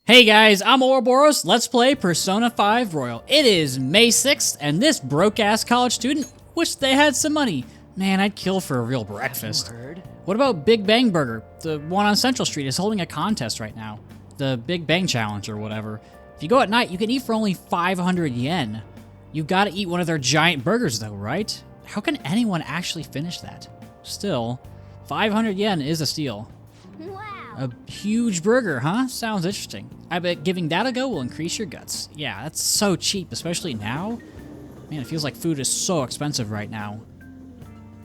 Hey guys, I'm Ouroboros. Let's play Persona 5 Royal. It is May 6th, and this broke-ass college student wished they had some money. Man, I'd kill for a real breakfast. What about Big Bang Burger? The one on Central Street is holding a contest right now. The Big Bang Challenge or whatever. If you go at night, you can eat for only 500 yen. You gotta eat one of their giant burgers though, right? How can anyone actually finish that? Still, 500 yen is a steal. Wow. A huge burger, huh? Sounds interesting. I bet giving that a go will increase your guts. Yeah, that's so cheap, especially now. Man, it feels like food is so expensive right now.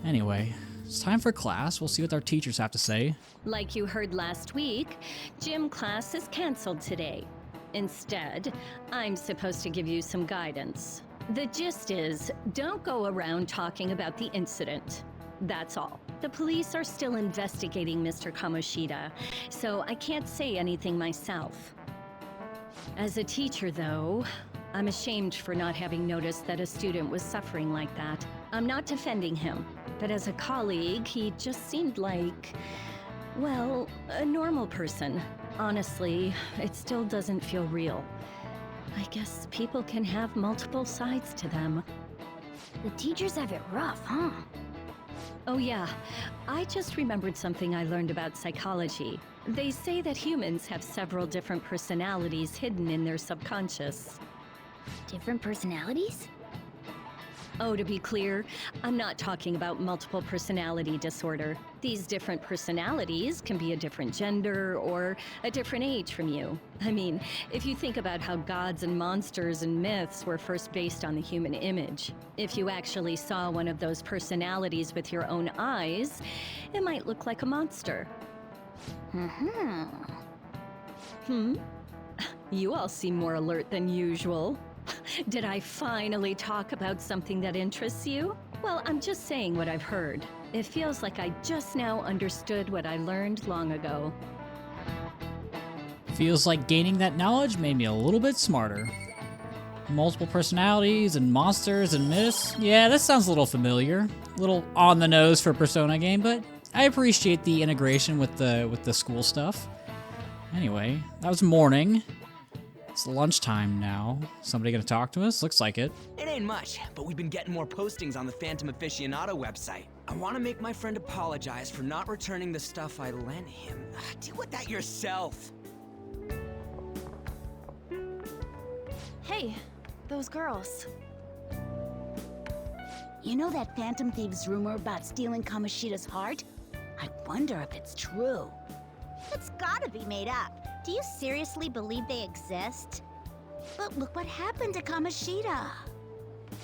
Anyway, it's time for class. We'll see what our teachers have to say. Like you heard last week, gym class is canceled today. Instead, I'm supposed to give you some guidance. The gist is, don't go around talking about the incident. That's all. The police are still investigating Mr. Kamoshida, so I can't say anything myself. As a teacher, though, I'm ashamed for not having noticed that a student was suffering like that. I'm not defending him, but as a colleague, he just seemed like, well, a normal person. Honestly, it still doesn't feel real. I guess people can have multiple sides to them. The teachers have it rough, huh? Oh yeah, I just remembered something I learned about psychology. They say that humans have several different personalities hidden in their subconscious. Different personalities? Oh, to be clear, I'm not talking about multiple personality disorder. These different personalities can be a different gender or a different age from you. I mean, if you think about how gods and monsters and myths were first based on the human image, if you actually saw one of those personalities with your own eyes, it might look like a monster. Hmm? You all seem more alert than usual. Did I finally talk about something that interests you? Well, I'm just saying what I've heard. It feels like I just now understood what I learned long ago. Feels like gaining that knowledge made me a little bit smarter. Multiple personalities and monsters and myths. Yeah, this sounds a little familiar. A little on the nose for a Persona game, but I appreciate the integration with the school stuff. Anyway, that was morning. It's lunchtime now. Somebody gonna talk to us? Looks like it. It ain't much, but we've been getting more postings on the Phantom Aficionado website. I want to make my friend apologize for not returning the stuff I lent him. Deal with that yourself. Hey, those girls. You know that Phantom Thieves rumor about stealing Kamoshida's heart? I wonder if it's true. It's gotta be made up. Do you seriously believe they exist? But look what happened to Kamoshida.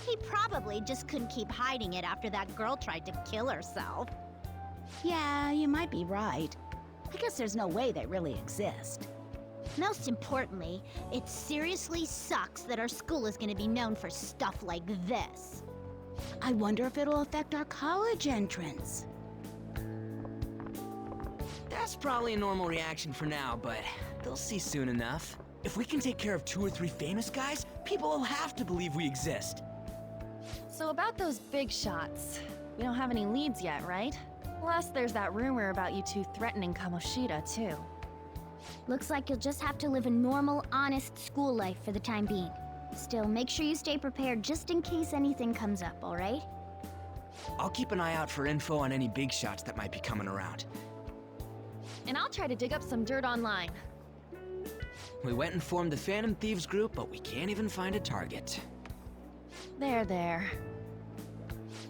He probably just couldn't keep hiding it after that girl tried to kill herself. Yeah, you might be right. I guess there's no way they really exist. Most importantly, it seriously sucks that our school is gonna be known for stuff like this. I wonder if it'll affect our college entrance. That's probably a normal reaction for now, but they'll see soon enough. If we can take care of 2 or 3 famous guys, people will have to believe we exist. So about those big shots, we don't have any leads yet, right? Plus, there's that rumor about you two threatening Kamoshida, too. Looks like you'll just have to live a normal, honest school life for the time being. Still, make sure you stay prepared just in case anything comes up, alright? I'll keep an eye out for info on any big shots that might be coming around. And I'll try to dig up some dirt online. We went and formed the Phantom Thieves group, but we can't even find a target. There.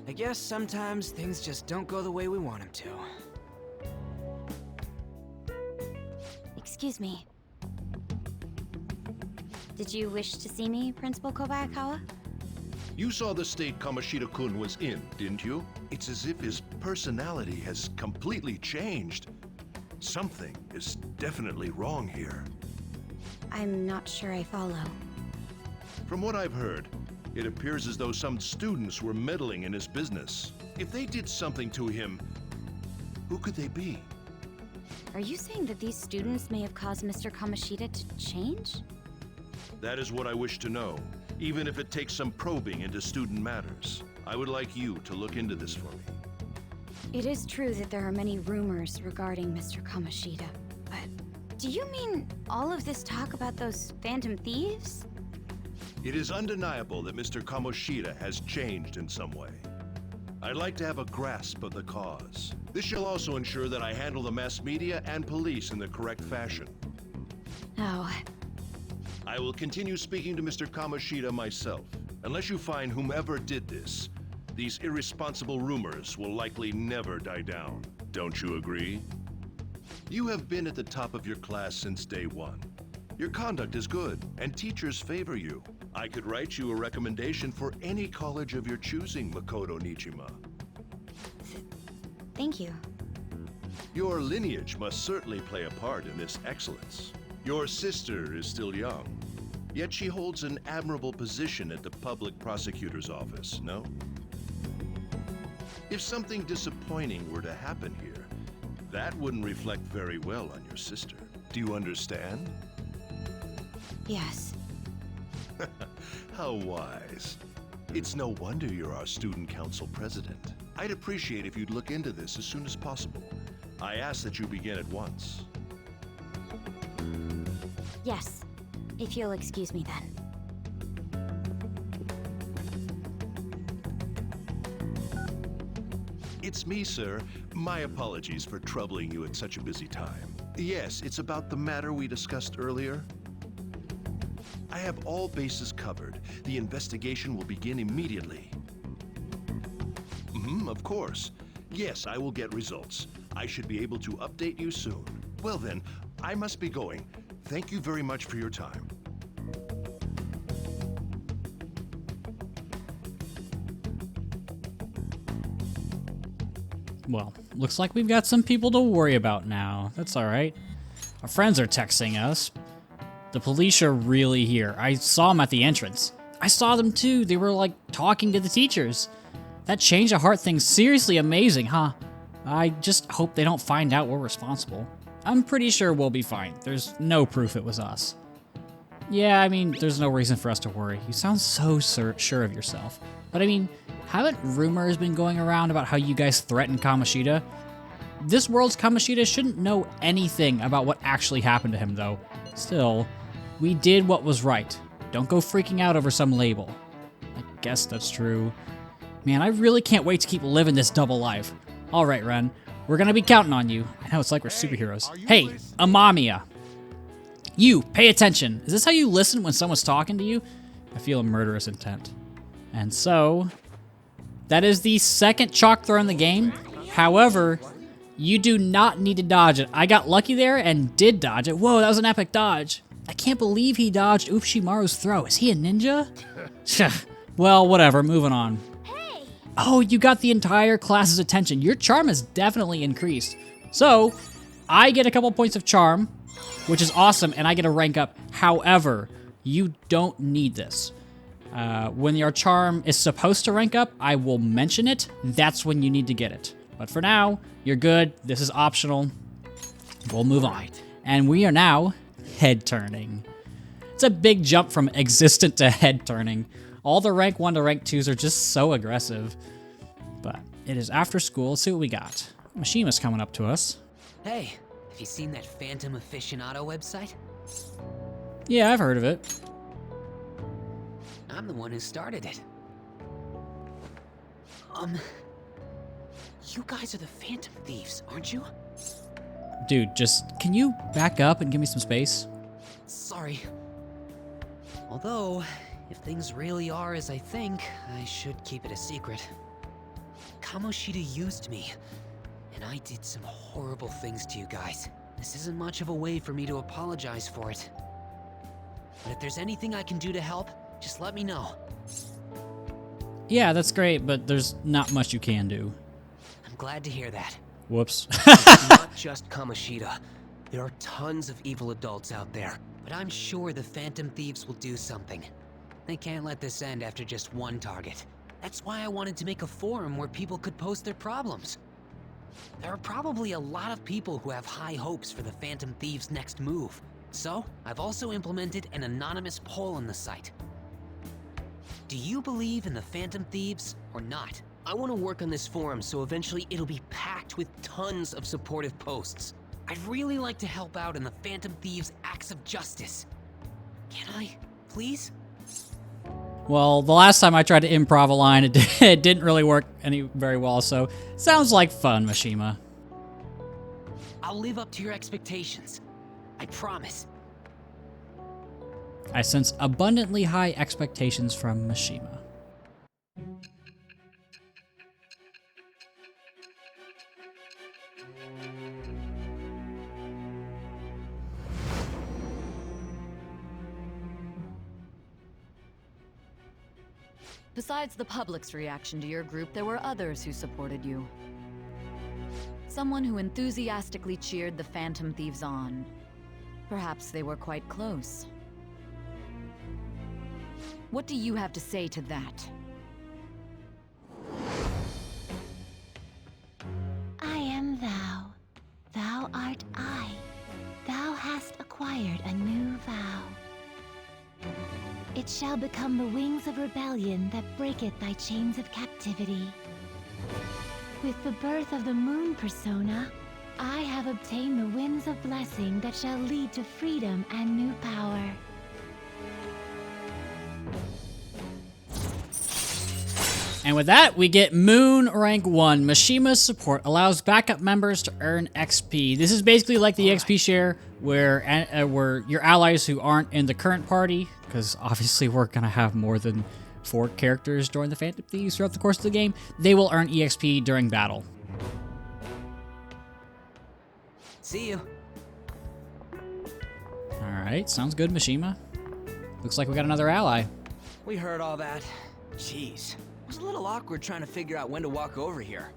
I guess sometimes things just don't go the way we want them to. Excuse me. Did you wish to see me, Principal Kobayakawa? You saw the state Kamoshida-kun was in, didn't you? It's as if his personality has completely changed. Something is definitely wrong here. I'm not sure I follow. From what I've heard, it appears as though some students were meddling in his business. If they did something to him, who could they be? Are you saying that these students may have caused Mr. Kamoshida to change? That is what I wish to know, even if it takes some probing into student matters. I would like you to look into this for me. It is true that there are many rumors regarding Mr. Kamoshida, but Do you mean all of this talk about those Phantom Thieves? It is undeniable that Mr. Kamoshida has changed in some way. I'd like to have a grasp of the cause. This shall also ensure that I handle the mass media and police in the correct fashion. Oh, I will continue speaking to Mr. Kamoshida myself. Unless you find whomever did this, these irresponsible rumors will likely never die down. Don't you agree? You have been at the top of your class since day one. Your conduct is good, and teachers favor you. I could write you a recommendation for any college of your choosing, Makoto Nijima. thank you. Your lineage must certainly play a part in this excellence. Your sister is still young, yet she holds an admirable position at the public prosecutor's office, no? If something disappointing were to happen here, that wouldn't reflect very well on your sister. Do you understand? Yes. How wise. It's no wonder you're our student council president. I'd appreciate if you'd look into this as soon as possible. I ask that you begin at once. Yes. If you'll excuse me then. It's me, sir. My apologies for troubling you at such a busy time. Yes, it's about the matter we discussed earlier. I have all bases covered. The investigation will begin immediately. Of course. Yes, I will get results. I should be able to update you soon. Well then, I must be going. Thank you very much for your time. Well, looks like we've got some people to worry about now. That's alright. Our friends are texting us. The police are really here. I saw them at the entrance. I saw them too. They were like talking to the teachers. That change of heart thing's seriously amazing, huh? I just hope they don't find out we're responsible. I'm pretty sure we'll be fine. There's no proof it was us. Yeah, I mean, there's no reason for us to worry. You sound so sure of yourself. But I mean, haven't rumors been going around about how you guys threatened Kamoshida? This world's Kamoshida shouldn't know anything about what actually happened to him, though. Still, we did what was right. Don't go freaking out over some label. I guess that's true. Man, I really can't wait to keep living this double life. Alright, Ren. We're gonna be counting on you. I know it's like we're superheroes. Hey, Amamiya. You, pay attention. Is this how you listen when someone's talking to you? I feel a murderous intent. And so, that is the second chalk throw in the game. However, you do not need to dodge it. I got lucky there and did dodge it. Whoa, that was an epic dodge. I can't believe he dodged Uchimaru's throw. Is he a ninja? Well, whatever, moving on. Oh, you got the entire class's attention. Your charm has definitely increased. So, I get a couple points of charm, which is awesome, and I get a rank up. However, you don't need this. When your charm is supposed to rank up, I will mention it. That's when you need to get it. But for now, you're good. This is optional. We'll move on. And we are now head turning. It's a big jump from existent to head turning. All the rank 1 to rank 2s are just so aggressive. But it is after school. Let's see what we got. Mishima's coming up to us. Hey, have you seen that Phantom Aficionado website? Yeah, I've heard of it. I'm the one who started it. You guys are the Phantom Thieves, aren't you? Dude, just, can you back up and give me some space? Sorry. Although, if things really are as I think, I should keep it a secret. Kamoshida used me, and I did some horrible things to you guys. This isn't much of a way for me to apologize for it. But if there's anything I can do to help, just let me know. Yeah, that's great, but there's not much you can do. I'm glad to hear that. Whoops. It's not just Kamoshida. There are tons of evil adults out there. But I'm sure the Phantom Thieves will do something. They can't let this end after just one target. That's why I wanted to make a forum where people could post their problems. There are probably a lot of people who have high hopes for the Phantom Thieves' next move. So, I've also implemented an anonymous poll on the site. Do you believe in the Phantom Thieves or not? I want to work on this forum so eventually it'll be packed with tons of supportive posts. I'd really like to help out in the Phantom Thieves' acts of justice. Can I, please? Well, the last time I tried to improv a line, it didn't really work very well, so sounds like fun, Mishima. I'll live up to your expectations. I promise. I sense abundantly high expectations from Mishima. Besides the public's reaction to your group, there were others who supported you. Someone who enthusiastically cheered the Phantom Thieves on. Perhaps they were quite close. What do you have to say to that? I am thou. Thou art I. Thou hast acquired a new vow. It shall become the wings of rebellion that breaketh thy chains of captivity. With the birth of the moon persona, I have obtained the winds of blessing that shall lead to freedom and new power. And with that, we get Moon Rank 1. Mishima's support allows backup members to earn XP. This is basically like the XP share where your allies who aren't in the current party, because obviously we're going to have more than 4 characters join the Phantom Thieves throughout the course of the game, they will earn EXP during battle. See you. Alright, sounds good, Mishima. Looks like we got another ally. We heard all that. Jeez. It was a little awkward trying to figure out when to walk over here.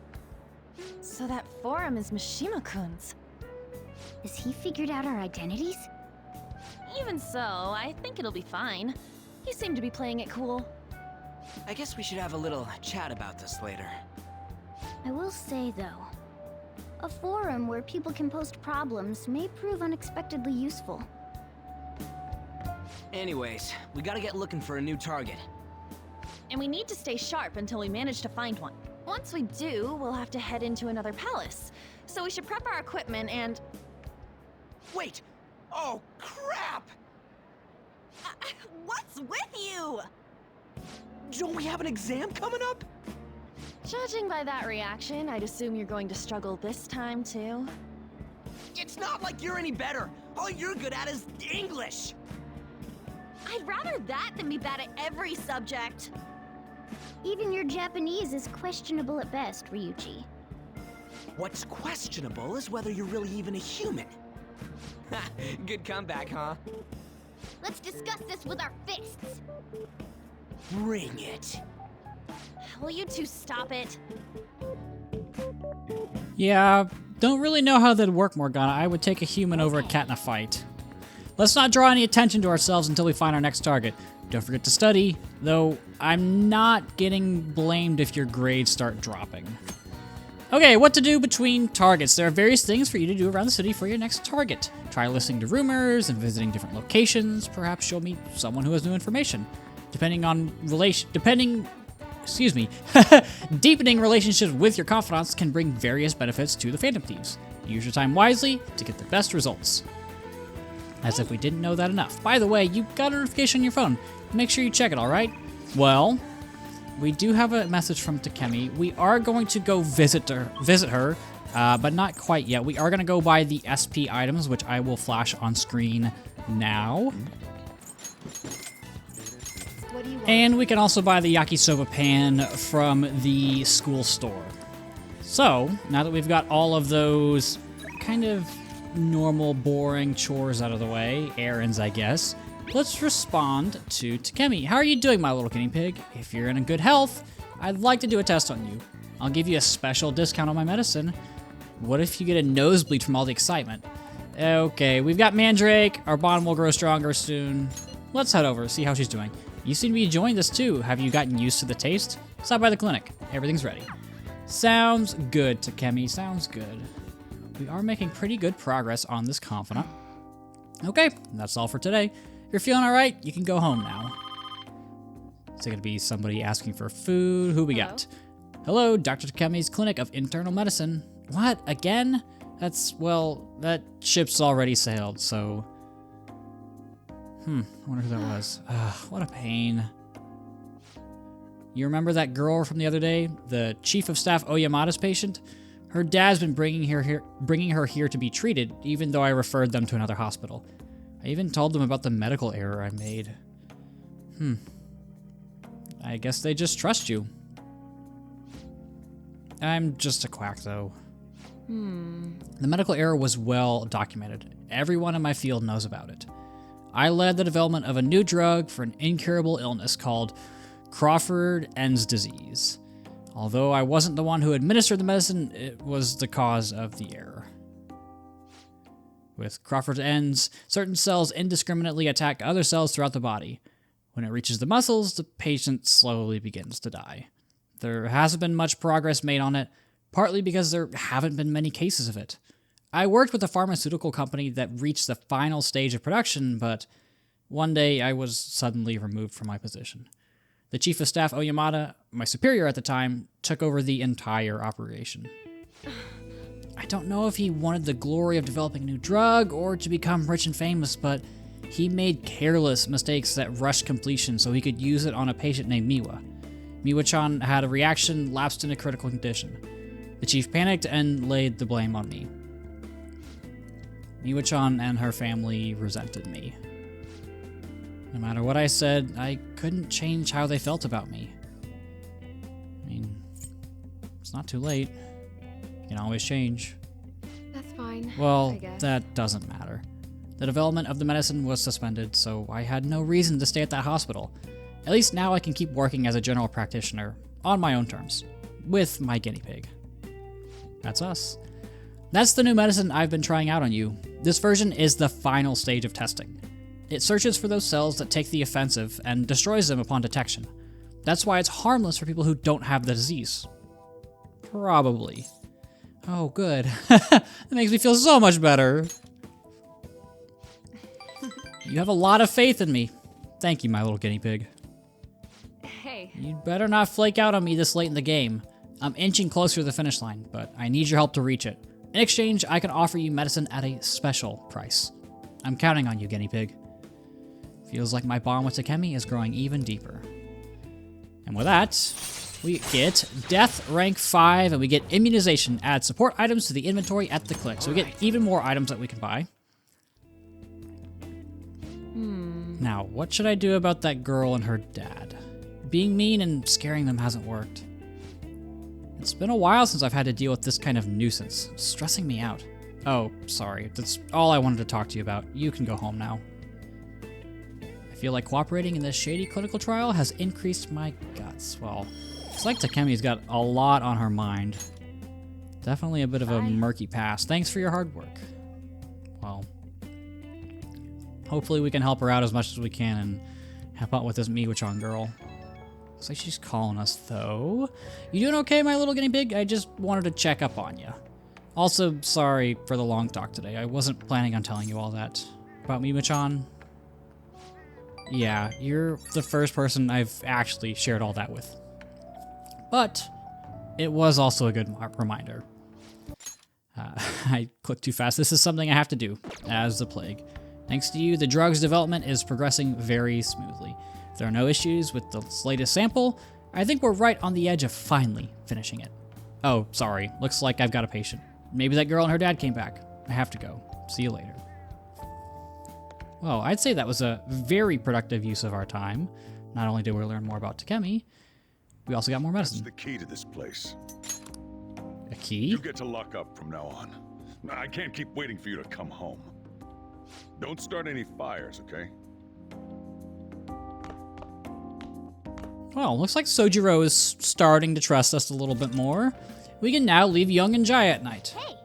So that forum is Mishima-kun's. Has he figured out our identities? Even so, I think it'll be fine. He seemed to be playing it cool. I guess we should have a little chat about this later. I will say, though, a forum where people can post problems may prove unexpectedly useful. Anyways, we gotta get looking for a new target. And we need to stay sharp until we manage to find one. Once we do, we'll have to head into another palace. So we should prep our equipment and... Wait! Oh, crap! What's with you? Don't we have an exam coming up? Judging by that reaction, I'd assume you're going to struggle this time, too. It's not like you're any better. All you're good at is English. I'd rather that than be bad at every subject. Even your Japanese is questionable at best, Ryuji. What's questionable is whether you're really even a human. Good comeback, huh? Let's discuss this with our fists. Bring it. Will you two stop it? Yeah, don't really know how that'd work, Morgana. I would take a human over a cat in a fight. Let's not draw any attention to ourselves until we find our next target. Don't forget to study, though I'm not getting blamed if your grades start dropping. Okay, what to do between targets. There are various things for you to do around the city for your next target. Try listening to rumors and visiting different locations. Perhaps you'll meet someone who has new information. Deepening relationships with your confidants can bring various benefits to the Phantom Thieves. Use your time wisely to get the best results. As if we didn't know that enough. By the way, you got a notification on your phone. Make sure you check it, alright? Well, we do have a message from Takemi. We are going to go visit her, but not quite yet. We are going to go buy the SP items, which I will flash on screen now. And we can also buy the yakisoba pan from the school store. So, now that we've got all of those kind of normal, boring chores out of the way, errands, I guess, let's respond to Takemi. How are you doing, my little guinea pig? If you're in good health, I'd like to do a test on you. I'll give you a special discount on my medicine. What if you get a nosebleed from all the excitement? Okay, we've got Mandrake. Our bond will grow stronger soon. Let's head over, see how she's doing. You seem to be enjoying this too. Have you gotten used to the taste? Stop by the clinic. Everything's ready. Sounds good, Takemi. Sounds good. We are making pretty good progress on this confidant. Okay, that's all for today. If you're feeling alright, you can go home now. Is it gonna be somebody asking for food? Who we got? Hello, Dr. Takemi's Clinic of Internal Medicine. What? Again? Well, that ship's already sailed, so... I wonder who that was. What a pain. You remember that girl from the other day? The Chief of Staff Oyamada's patient? Her dad's been bringing her here to be treated, even though I referred them to another hospital. I even told them about the medical error I made. I guess they just trust you. I'm just a quack, though. The medical error was well documented. Everyone in my field knows about it. I led the development of a new drug for an incurable illness called Crawford-Enns disease. Although I wasn't the one who administered the medicine, it was the cause of the error. With Crawford-Enns, certain cells indiscriminately attack other cells throughout the body. When it reaches the muscles, the patient slowly begins to die. There hasn't been much progress made on it, partly because there haven't been many cases of it. I worked with a pharmaceutical company that reached the final stage of production, but one day I was suddenly removed from my position. The Chief of Staff Oyamada, my superior at the time, took over the entire operation. I don't know if he wanted the glory of developing a new drug or to become rich and famous, but he made careless mistakes that rushed completion so he could use it on a patient named Miwa. Miwa-chan had a reaction, lapsed in a critical condition. The chief panicked and laid the blame on me. Miwa-chan and her family resented me. No matter what I said, I couldn't change how they felt about me. I mean, it's not too late. You can always change. That's fine. Well, I guess. that doesn't matter. The development of the medicine was suspended, so I had no reason to stay at that hospital. At least now I can keep working as a general practitioner, on my own terms, with my guinea pig. That's us. That's the new medicine I've been trying out on you. This version is the final stage of testing. It searches for those cells that take the offensive and destroys them upon detection. That's why it's harmless for people who don't have the disease. Probably. Oh, good. That makes me feel so much better. You have a lot of faith in me. Thank you, my little guinea pig. Hey. You'd better not flake out on me this late in the game. I'm inching closer to the finish line, but I need your help to reach it. In exchange, I can offer you medicine at a special price. I'm counting on you, guinea pig. Feels like my bond with Takemi is growing even deeper. And with that, we get Death Rank 5, and we get Immunization. Add support items to the inventory at the click. So we get even more items that we can buy. Now, what should I do about that girl and her dad? Being mean and scaring them hasn't worked. It's been a while since I've had to deal with this kind of nuisance. It's stressing me out. Oh, sorry. That's all I wanted to talk to you about. You can go home now. I feel like cooperating in this shady clinical trial has increased my guts. Well, it's like Takemi's got a lot on her mind. Definitely a bit of a murky past. Thanks for your hard work. Well, hopefully we can help her out as much as we can and help out with this Miwa-chan girl. Looks like she's calling us, though. You doing okay, my little guinea pig? I just wanted to check up on you. Also, sorry for the long talk today. I wasn't planning on telling you all that. About Miwa-chan? Yeah, you're the first person I've actually shared all that with. But it was also a good reminder. I clicked too fast. This is something I have to do, as the plague. Thanks to you, the drug's development is progressing very smoothly. If there are no issues with the latest sample, I think we're right on the edge of finally finishing it. Oh, sorry. Looks like I've got a patient. Maybe that girl and her dad came back. I have to go. See you later. Well, I'd say that was a very productive use of our time. Not only did we learn more about Takemi, we also got more medicine. That's the key to this place. A key? You get to lock up from now on. I can't keep waiting for you to come home. Don't start any fires, okay? Well, looks like Sojiro is starting to trust us a little bit more. We can now leave Young and Jaya at night. Hey!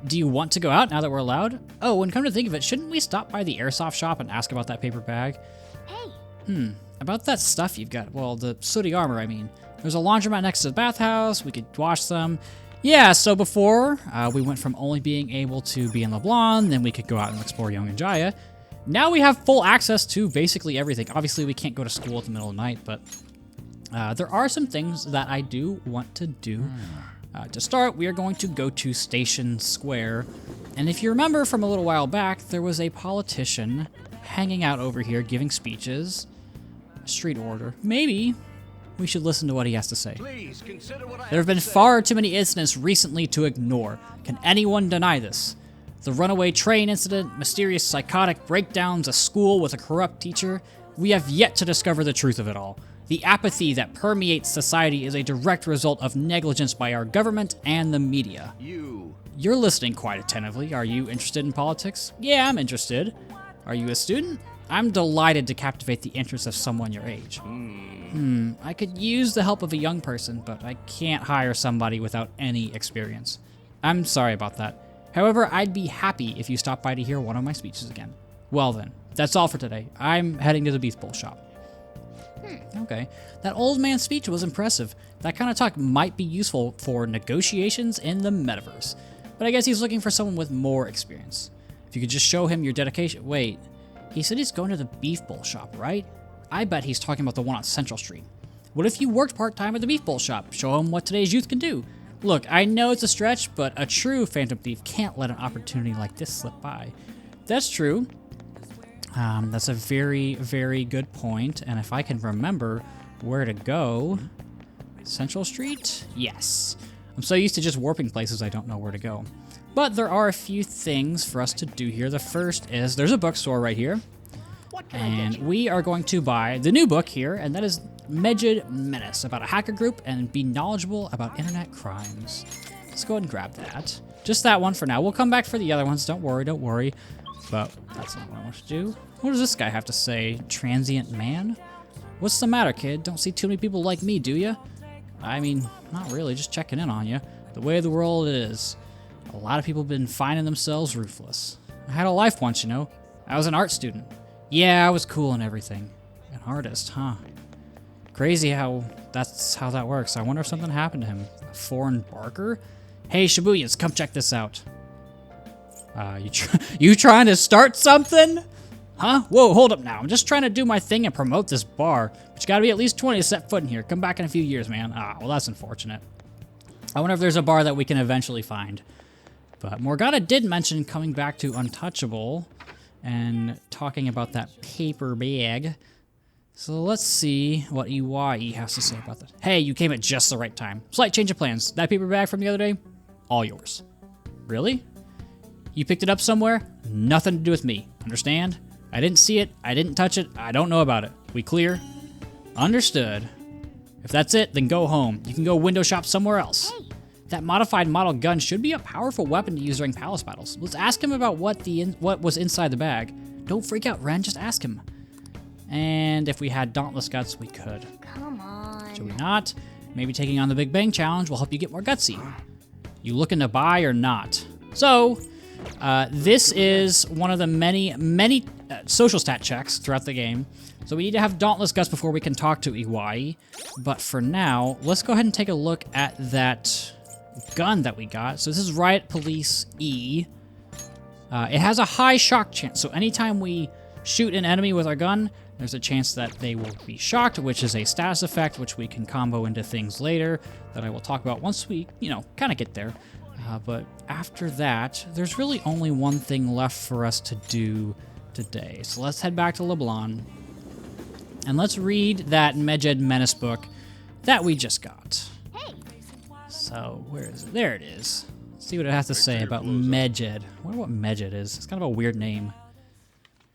Do you want to go out now that we're allowed? Oh, and come to think of it, shouldn't we stop by the airsoft shop and ask about that paper bag? Hey! About that stuff you've got. Well, the sooty armor, I mean. There's a laundromat next to the bathhouse. We could wash them. Yeah, so before, we went from only being able to be in LeBlanc, then we could go out and explore Young and Jaya. Now we have full access to basically everything. Obviously, we can't go to school at the middle of the night, but there are some things that I do want to do. To start, we are going to go to Station Square. And if you remember from a little while back, there was a politician hanging out over here giving speeches. Street order. Maybe we should listen to what he has to say. Please consider what I There have been far too many incidents recently to ignore. Can anyone deny this? The runaway train incident, mysterious psychotic breakdowns, a school with a corrupt teacher. We have yet to discover the truth of it all. The apathy that permeates society is a direct result of negligence by our government and the media. You're listening quite attentively. Are you interested in politics? Yeah, I'm interested. Are you a student? I'm delighted to captivate the interest of someone your age. I could use the help of a young person, but I can't hire somebody without any experience. I'm sorry about that. However, I'd be happy if you stopped by to hear one of my speeches again. Well then, that's all for today. I'm heading to the Beef Bowl shop. Okay. That old man's speech was impressive. That kind of talk might be useful for negotiations in the metaverse. But I guess he's looking for someone with more experience. If you could just show him your dedication. Wait, he said he's going to the Beef Bowl shop, right? I bet he's talking about the one on Central Street. What if you worked part-time at the Beef Bowl shop? Show him what today's youth can do. Look, I know it's a stretch, but a true Phantom Thief can't let an opportunity like this slip by. That's true. That's a very, very good point. And if I can remember where to go... Central Street? Yes. I'm so used to just warping places I don't know where to go. But there are a few things for us to do here. The first is there's a bookstore right here. And we are going to buy the new book here, and that is Medjed Menace, about a hacker group and be knowledgeable about internet crimes. Let's go ahead and grab that. Just that one for now. We'll come back for the other ones. Don't worry, don't worry. But that's not what I want to do. What does this guy have to say? Transient man? What's the matter, kid? Don't see too many people like me, do you? I mean, not really, just checking in on you. The way the world is. A lot of people have been finding themselves ruthless. I had a life once, you know. I was an art student. Yeah, I was cool and everything. An artist, huh? Crazy how that's how that works. I wonder if something happened to him. A foreign barker? Hey, Shibuyans, come check this out. You trying to start something? Huh? Whoa, hold up now. I'm just trying to do my thing and promote this bar. But you gotta be at least 20 to set foot in here. Come back in a few years, man. Ah, well, that's unfortunate. I wonder if there's a bar that we can eventually find. But Morgana did mention coming back to Untouchable and talking about that paper bag. So let's see what EYE has to say about that. Hey, you came at just the right time. Slight change of plans. That paper bag from the other day, all yours. Really? You picked it up somewhere? Nothing to do with me. Understand? I didn't see it. I didn't touch it. I don't know about it. We clear? Understood. If that's it, then go home. You can go window shop somewhere else. Hey. That modified model gun should be a powerful weapon to use during palace battles. Let's ask him about what was inside the bag. Don't freak out, Ren. Just ask him. And if we had Dauntless Guts, we could. Come on. Should we not? Maybe taking on the Big Bang Challenge will help you get more gutsy. You looking to buy or not? So, this is one of the many social stat checks throughout the game. So we need to have Dauntless Guts before we can talk to EYE. But for now, let's go ahead and take a look at that gun that we got. So this is Riot Police E. It has a high shock chance. So anytime we shoot an enemy with our gun, there's a chance that they will be shocked, which is a status effect, which we can combo into things later that I will talk about once we, kind of get there. But after that, there's really only one thing left for us to do today. So let's head back to Leblon, and let's read that Medjed Menace book that we just got. Hey. So, where is it? There it is. Let's see what it has to say about Medjed. I wonder what Medjed is. It's kind of a weird name.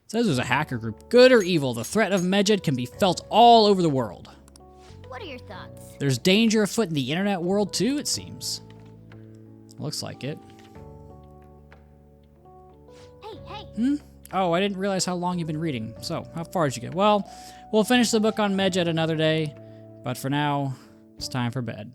It says there's a hacker group. Good or evil, the threat of Medjed can be felt all over the world. What are your thoughts? There's danger afoot in the internet world too, it seems. Looks like it. Hey. Oh, I didn't realize how long you've been reading. So, how far did you get? Well, we'll finish the book on Medjed another day, but for now, it's time for bed.